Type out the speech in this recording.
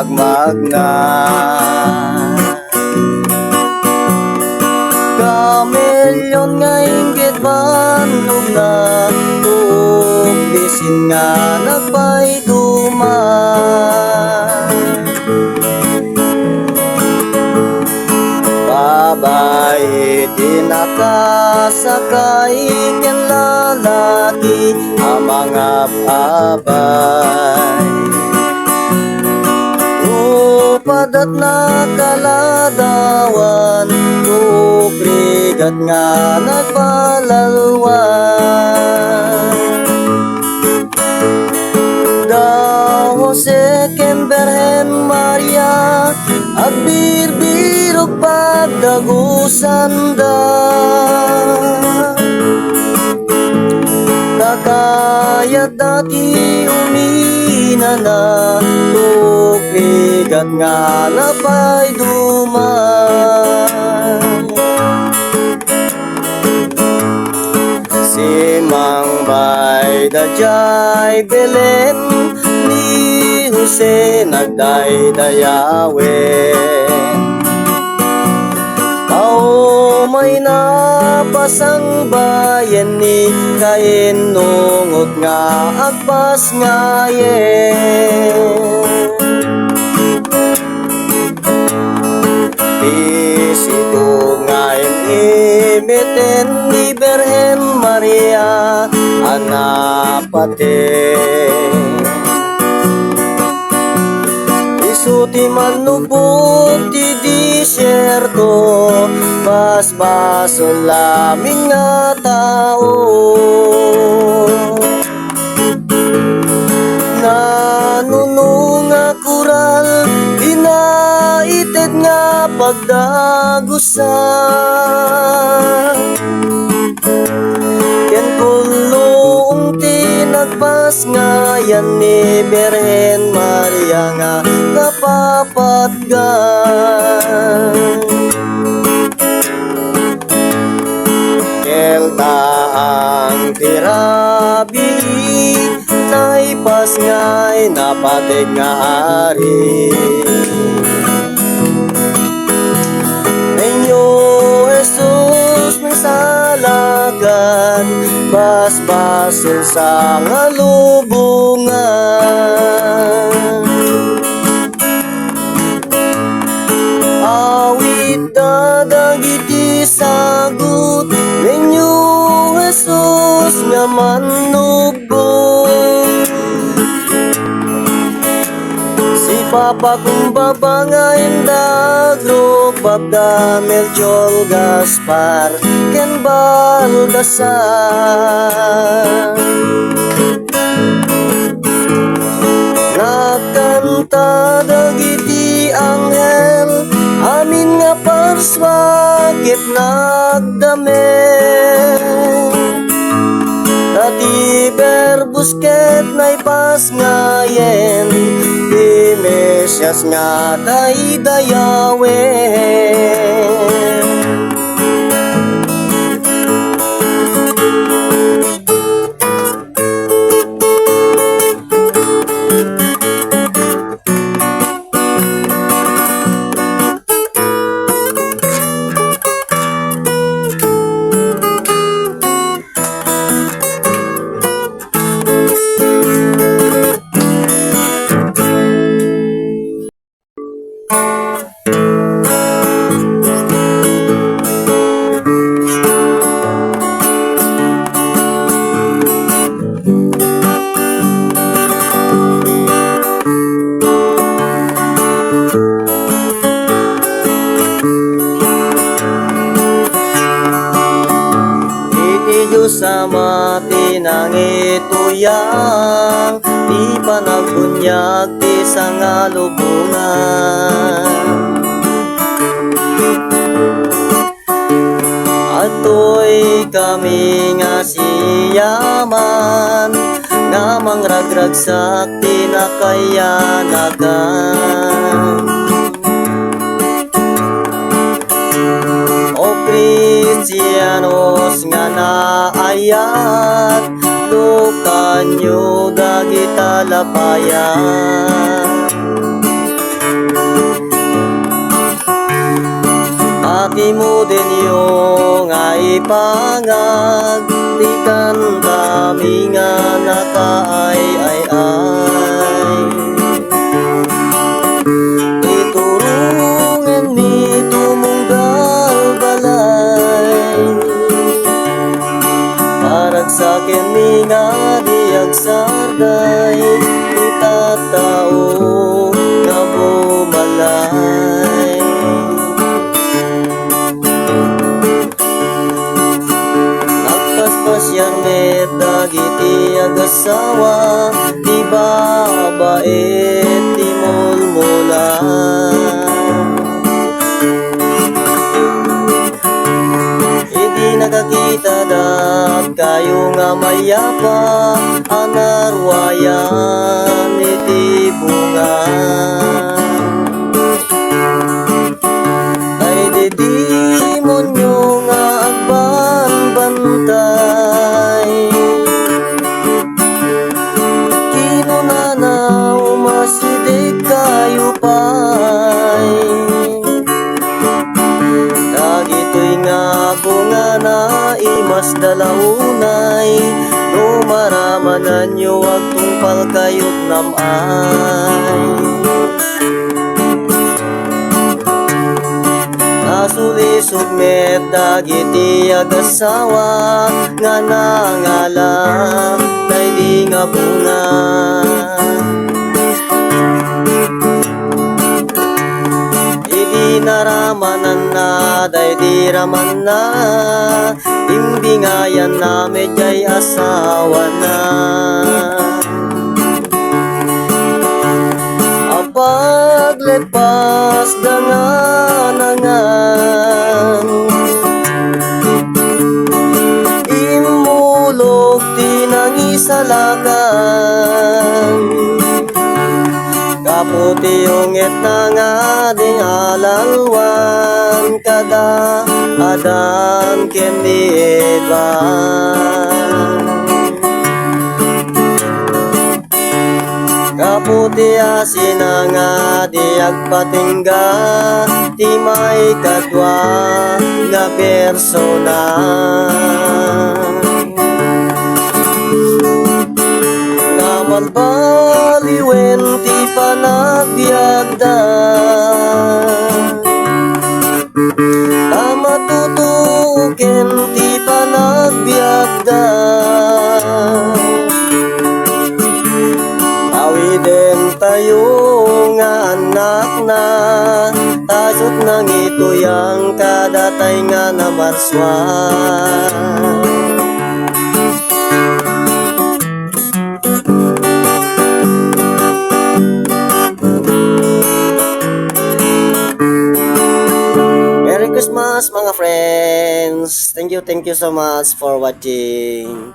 magmagna kamelyon nga inggit manong na tuog bisin nga nagpay duman babae tinakasakay ken lalaki ang mga abay padat na kaladawan tubrigat nga nagpalalwan da Jose ken Berhen Maria at birbirog pagdagusan da kakayat dati umina na tubrigat nga napay duman si Mang Bay da jay Belen ni Jose nagdaydayawen may napasang bayan ni kain nungot nga agpas ngayen isito ngayon imiten ni Berhen Maria anapatin isuti manubog ti disyerto basbason laming nga tao nanunong nga kural dinaited nga pagdagusan ken kulong tinagpas nga yan ni Berhen Maria nga kapapatgan kelta ang tirabi naipas nga'y napatig nga ari Nenyo Jesus may salagan basbasil sa ngalubungan awit dadagiti sagut Nenyo Jesus nga manubong si Papa kumbaba nga indagro pagda Melchol Gaspar ken Baldassar nakanta dagiti anghel amin nga parswagit nagdamel dati berbusket naipas ngayen di Mesyas nga daydayawen nangituyang di pa nagbunyag ti sangalubungan. Atoy kami nga siyaman nga mangragragsak ti nakayanagan. O Kristiyanos nga naayat, lukan nyo dagita lapayan. Aki mo din yung nga ipangag, di kami nga nakaay-ay-ay. Iturungan ni tumunggal balay, parag sa akin ni nga diag sarday, itatao nga bumalay. Pasyarmet dagiti agasawa, di babait ti mulmulan. Idi nakakita dat kayo nga mayapa, anarwayan iti bunga. Ay di demonyo nga agbanbantay, kinunanaw masidig kayo pa'y. Dagito'y nga bunga na imas dalaunay, numaramanan nyo wag tungpal kayo't namay. Nasulisugmet dagiti agasawa, nga nangalam kay di nga bunga. Idi naramanan na, day di raman na, imbingayan na medyay asawa na. Paglepas danganangan, imulog tinangisalakan, kaputi yung etna nga di alalwan, kada Adam kendi Evan. Kaputi asin nga di agpatingga, ti may kadwa nga persona. Nga malbaliwen ti panagbiagda, tamatutuken ti panagbiagda. Awiden tayo nga anak na, tasot nang ituyang kadatay nga namarswan. Merry Christmas mga friends! Thank you so much for watching.